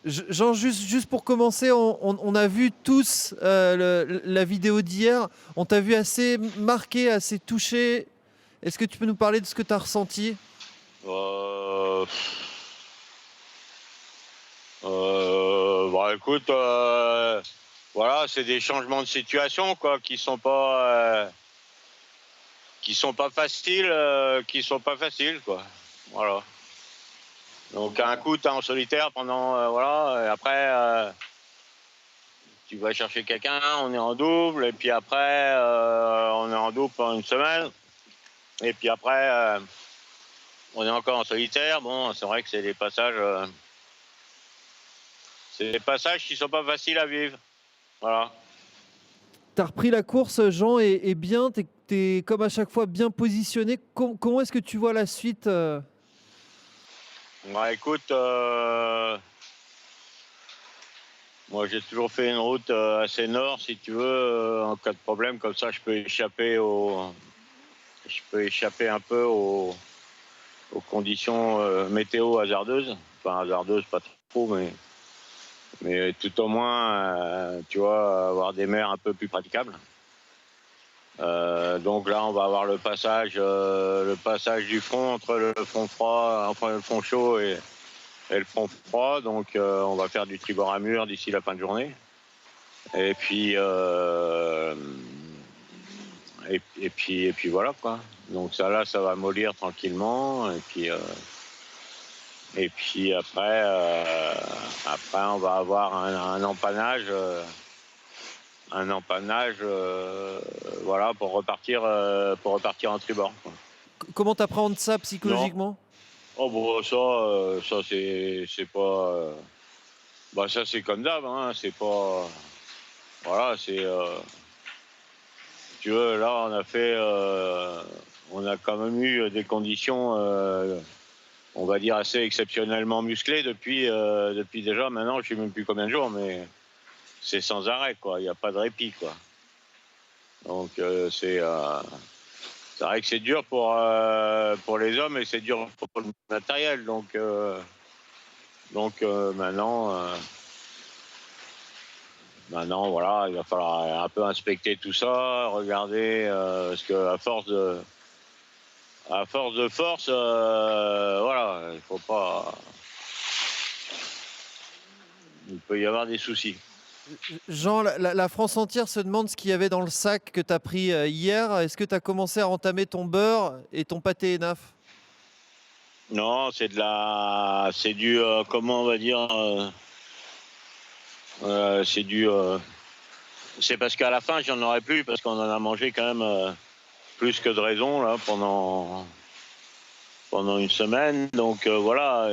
Jean, juste pour commencer, on a vu tous la vidéo d'hier. On t'a vu assez marqué, assez touché. Est-ce que tu peux nous parler de ce que tu as ressenti? Euh, Bah écoute, voilà, c'est des changements de situation quoi, qui sont pas faciles quoi. Voilà. Donc un coup t'es en solitaire pendant voilà, et après tu vas chercher quelqu'un, on est en double, et puis après on est en double pendant une semaine, et puis après on est encore en solitaire. Bon, c'est vrai que c'est des passages qui sont pas faciles à vivre. Voilà. T'as repris la course, Jean, et bien. T'es comme à chaque fois bien positionné. Comment est-ce que tu vois la suite? Ouais, écoute, moi j'ai toujours fait une route assez nord, si tu veux, en cas de problème, comme ça je peux échapper un peu aux conditions météo hasardeuses. Enfin hasardeuses, pas trop, mais tout au moins, tu vois, avoir des mers un peu plus praticables. Donc là, on va avoir le passage du front entre le front froid, enfin le front chaud et le front froid. Donc, on va faire du tribord à mur d'ici la fin de journée. Et puis, et puis voilà quoi. Donc ça là, ça va mollir tranquillement. Et puis après, on va avoir un empannage. Un empannage, voilà, pour repartir en tribord. Quoi. Comment t'appréhendes ça Non, psychologiquement? oh bon, ça c'est pas, bah ça c'est comme d'hab, hein, c'est pas, voilà, tu veux, là on a quand même eu des conditions, on va dire assez exceptionnellement musclées depuis déjà maintenant, je sais même plus combien de jours, mais c'est sans arrêt quoi, il n'y a pas de répit quoi. Donc c'est vrai que c'est dur pour les hommes et c'est dur pour le matériel. Donc maintenant, voilà, il va falloir un peu inspecter tout ça, regarder, parce que à force de force, voilà, il faut pas, il peut y avoir des soucis. Jean, la France entière se demande ce qu'il y avait dans le sac que t'as pris hier. Est-ce que t'as commencé à entamer ton beurre et ton pâté ENAF? Non, c'est du, comment on va dire, c'est du, c'est parce qu'à la fin j'en aurais plus parce qu'on en a mangé quand même plus que de raison là pendant une semaine. Donc voilà,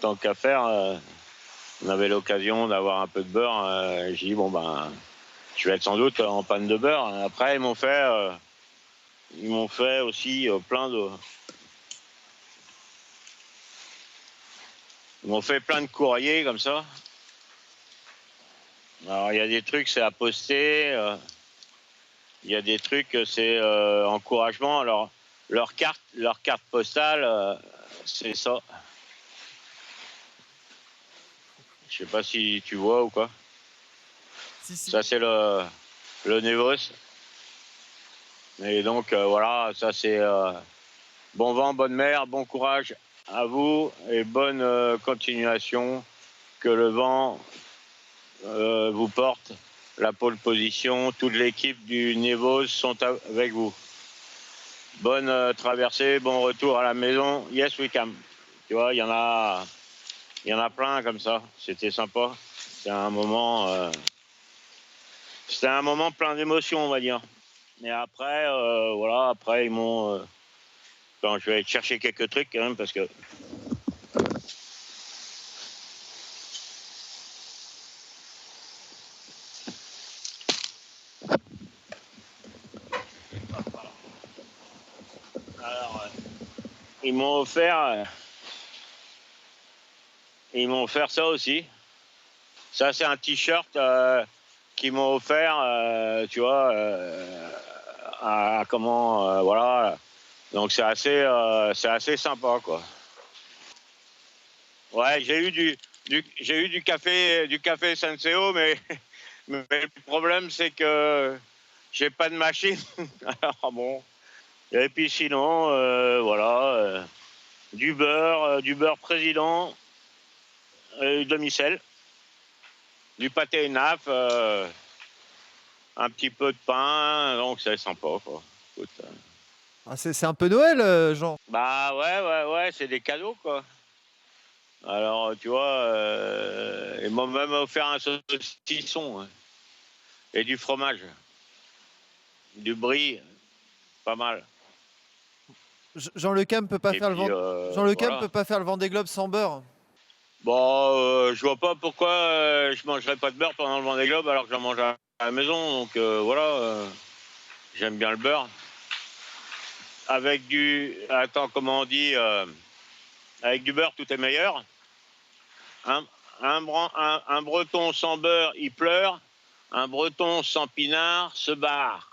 tant qu'à faire, on avait l'occasion d'avoir un peu de beurre. J'ai dit bon ben, je vais être sans doute en panne de beurre. Après ils m'ont fait aussi ils m'ont fait plein de courriers comme ça. Alors il y a des trucs c'est à poster, il y a des trucs c'est encouragement. Alors leur carte postale, c'est ça. Je sais pas si tu vois ou quoi. Si, si. Ça c'est le Nevos. Et donc voilà, ça c'est bon vent, bonne mer, bon courage à vous et bonne continuation. Que le vent vous porte la pole position. Toute l'équipe du Nevos sont avec vous. Bonne traversée, bon retour à la maison. Yes, we can. Tu vois, il y en a plein comme ça. C'était sympa. C'était un moment, c'était un moment plein d'émotions, on va dire. Et après, voilà, après ils m'ont. Bon, je vais aller chercher quelques trucs quand même parce que. Alors, ils m'ont offert, ils m'ont offert ça aussi. Ça, c'est un t-shirt qu'ils m'ont offert, tu vois, comment, voilà. Donc c'est assez sympa, quoi. Ouais, J'ai eu du café Senseo, mais, mais le problème c'est que j'ai pas de machine. Alors bon. Et puis sinon, voilà, du beurre président, demi-sel, du pâté naf, un petit peu de pain, donc c'est sympa quoi. Écoute, Ah, c'est un peu Noël, Jean. bah ouais, c'est des cadeaux quoi. Alors tu vois, ils m'ont même offert un saucisson hein, et du fromage, du brie, pas mal. Jean Le Cam peut pas Et faire puis Jean Le Cam voilà. peut pas faire le Vendée Globe sans beurre. Bon, je vois pas pourquoi je mangerais pas de beurre pendant le Vendée Globe alors que j'en mange à la maison. Donc voilà, j'aime bien le beurre. Avec attends, comment on dit, avec du beurre, tout est meilleur. Un, un breton sans beurre, il pleure. Un breton sans pinard se barre.